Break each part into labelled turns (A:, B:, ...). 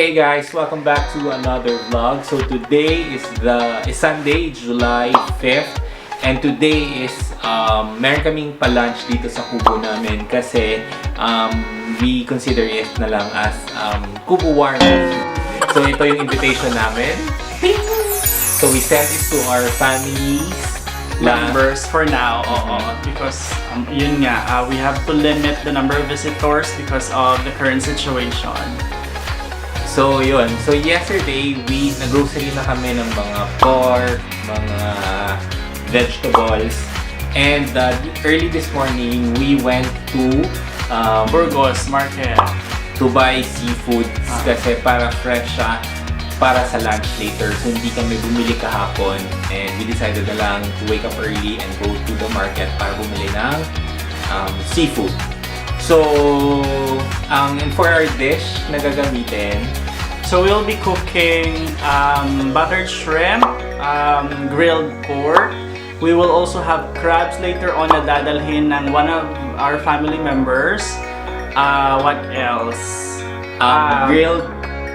A: Hey guys, welcome back to another vlog. So today is Sunday, July 5th, and today is meron kaming pa-lunch dito sa kubo namin kasi we consider it na lang as kubo warm. So ito yung invitation namin. So we sent it to our families
B: members for now, because yun nga, we have to limit the number of visitors because of the current situation.
A: So yun, so yesterday nag-grocery na kami ng mga pork, mga vegetables, and early this morning we went to
B: Burgos Market
A: to buy seafood kasi para fresh siya para sa lunch later. So hindi kami bumili kahapon and we decided na lang to wake up early and go to the market para bumili ng seafood. So, and for our dish na gagamitin,
B: so we'll be cooking buttered shrimp, grilled pork. We will also have crabs later on na dadalhin ng one of our family members. What else?
A: Grilled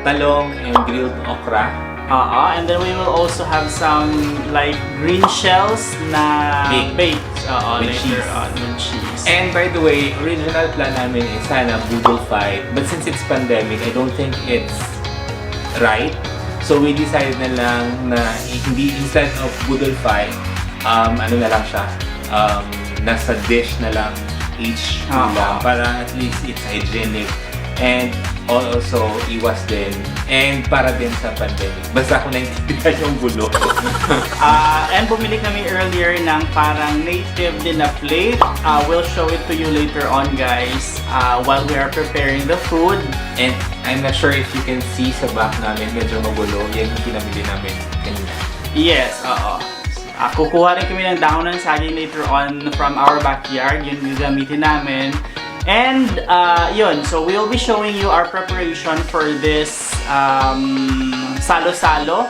A: talong and grilled okra.
B: And then we will also have some like green shells na baked
A: with
B: later
A: cheese.
B: On with cheese.
A: And by the way, original plan namin is sana budol fight, but since it's pandemic, I don't think it's right. So we decided na lang na hindi, instead of budol fight, ano na lang siya, nasa dish na lang each lang para at least it's hygienic and also iwas din and para din sa pandemic. Basta ako naintindihan yung bulok.
B: And bumili kami earlier ng parang native din na plate. We'll show it to you later on, guys, while we are preparing the food.
A: And I'm not sure if you can see sa back namin, medyo magulo. Yan yung pinamili namin kanina.
B: Yes, kukuha rin kami ng dahon ng saging later on from our backyard. Yun yung gamitin namin. And yun, so we'll be showing you our preparation for this salo-salo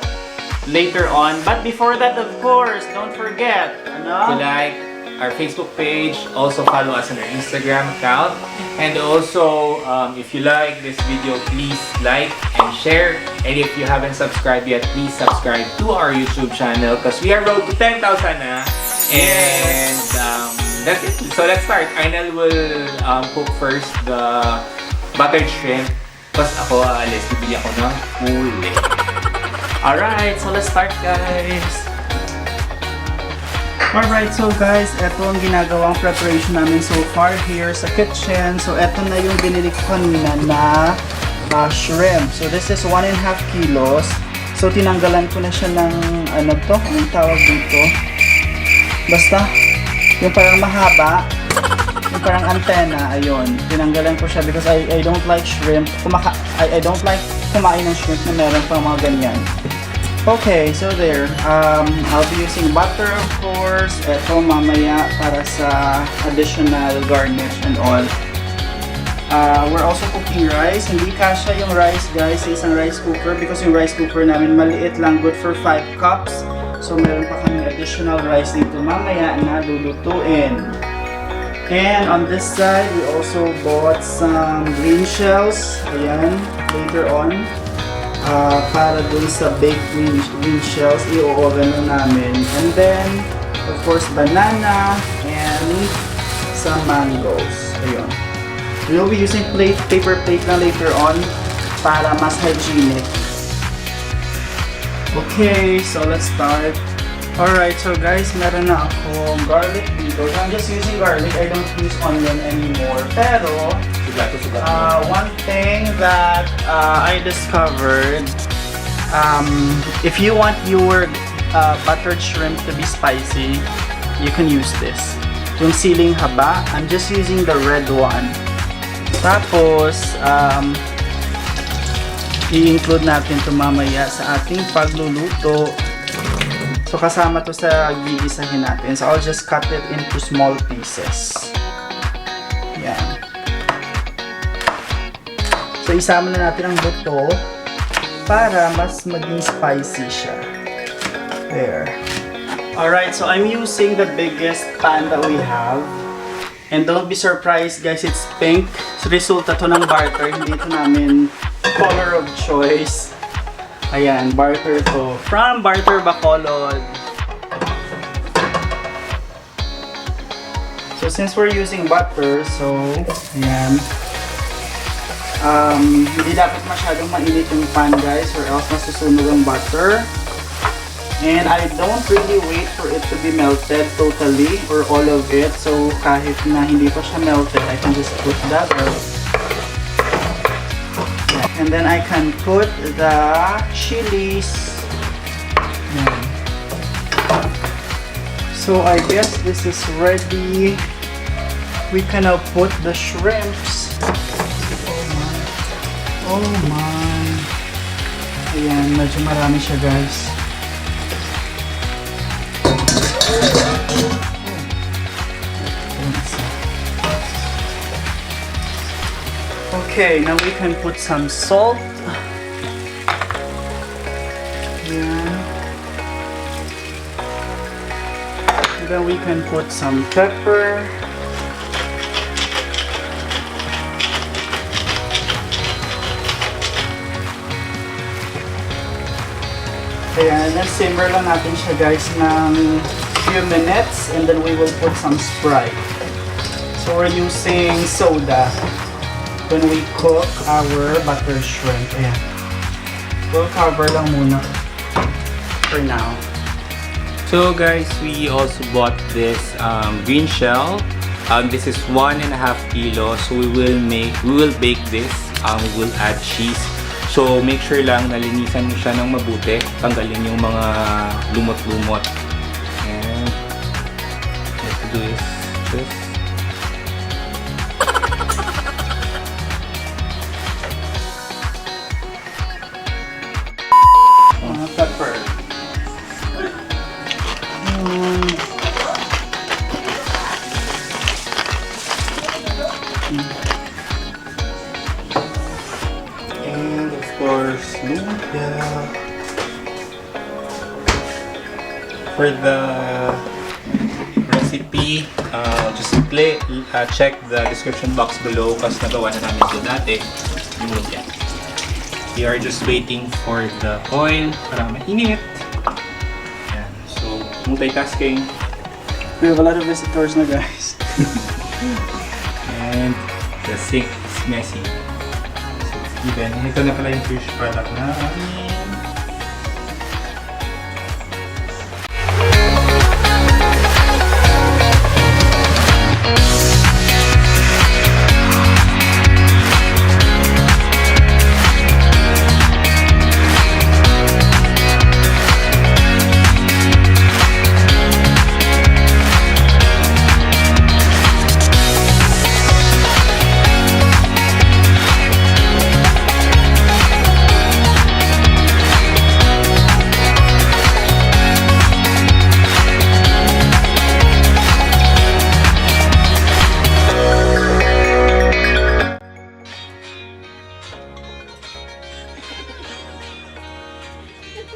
B: later on. But before that, of course, don't forget
A: to like our Facebook page, also follow us on our Instagram account, and also if you like this video, please like and share, and if you haven't subscribed yet, please subscribe to our YouTube channel because we are road to 10,000 na. And that's it. So let's start. Arnel will cook first the buttered shrimp. Tapos ako aalis, bibili ako ng huli.
B: Alright, so let's start, guys.
C: Alright, so guys, eto ang ginagawang preparation namin so far here sa kitchen. So eto na yung binili ko kanina na shrimp. So this is 1.5 kilos. So tinanggalan ko na siya ng anong tawag dito? Basta yung parang mahaba, yung parang antena, ayun. Tinanggalan ko siya because I don't like shrimp. I don't like kumain ng shrimp na meron pang mga ganyan. Okay, so there. I'll be using butter, of course. Ito mamaya para sa additional garnish and all. We're also cooking rice. Hindi kasha yung rice, guys, sa isang rice cooker because yung rice cooker namin maliit lang, good for 5 cups. So meron pa kami additional rice dito mamaya na lulutuin. And on this side, we also bought some green shells. Ayan, later on. Para dun sa baked green shells, i-oven na namin. And then, of course, banana and some mangoes. Ayun. We'll be using paper plate na later on para mas hygienic. Okay, so let's start. Alright, so guys, meron na ako garlic dito. I'm just using garlic. I don't use onion anymore. Pero, one thing that I discovered, if you want your buttered shrimp to be spicy, you can use this. Yung siling haba, I'm just using the red one. Tapos, i-include natin ito mamaya sa ating pagluluto. So kasama to sa gigisahin natin. So I'll just cut it into small pieces. Yan. So isama na natin ang buto para mas maging spicy siya. There. Alright, so I'm using the biggest pan that we have. And don't be surprised, guys, it's pink. So resulta to ng barter. Hindi ito namin color of choice. Ayan, barter to. From Barter Bacolod. So since we're using butter, so ayan. Hindi dapat masyadong mainit yung pan guys or else masusunog ang butter. And I don't really wait for it to be melted totally or all of it. So kahit na hindi pa siya melted, I can just put that out. And then I can put the chilies. Ayan. So I guess this is ready. We can now put the shrimps. Oh my. Ayan, medyo marami siya guys. Okay, now we can put some salt. Ayan. And then we can put some pepper. Ayan, then simmer lang natin siya guys ng few minutes and then we will put some Sprite. So we're using soda when we cook our butter shrimp. Ayan. We'll cover lang muna for now.
A: So guys, we also bought this green shell. This is 1.5 kilo. So we will bake this. We will add cheese. So make sure lang nalinisan niyo siya ng mabuti. Tanggalin yung mga lumot-lumot. And let's do this.
C: Pepper.
A: And of course, lumpia. For the recipe, just check the description box below kasi nagawa na namin ito dati. Yung lumpia. We are just waiting for the oil para mainit. Yan. So, multitasking.
C: We have a lot of visitors na guys.
A: And the sink is messy. So, even. Ito na pala yung fish product na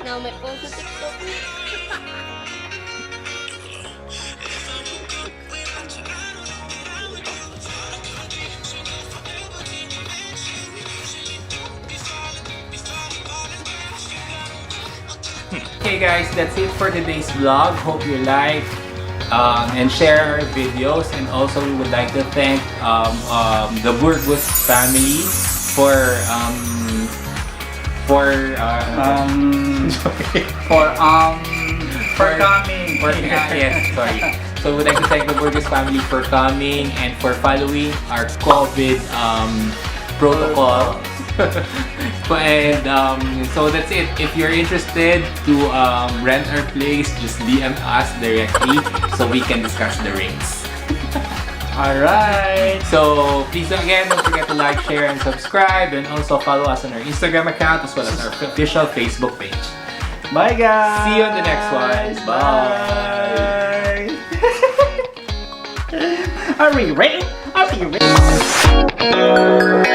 D: Now may post sa TikTok.
A: Okay guys, that's it for today's vlog. Hope you like and share our videos, and also we would like to thank the Burgos family for coming. Yes, sorry. So we'd like to thank the Burgos family for coming and for following our COVID protocol. And so that's it. If you're interested to rent our place, just DM us directly so we can discuss the rates. Alright, so please again don't forget to like, share, and subscribe, and also follow us on our Instagram account as well as our official Facebook page.
C: Bye guys!
A: See you on the next one. Bye!
C: Are we ready? Are we ready?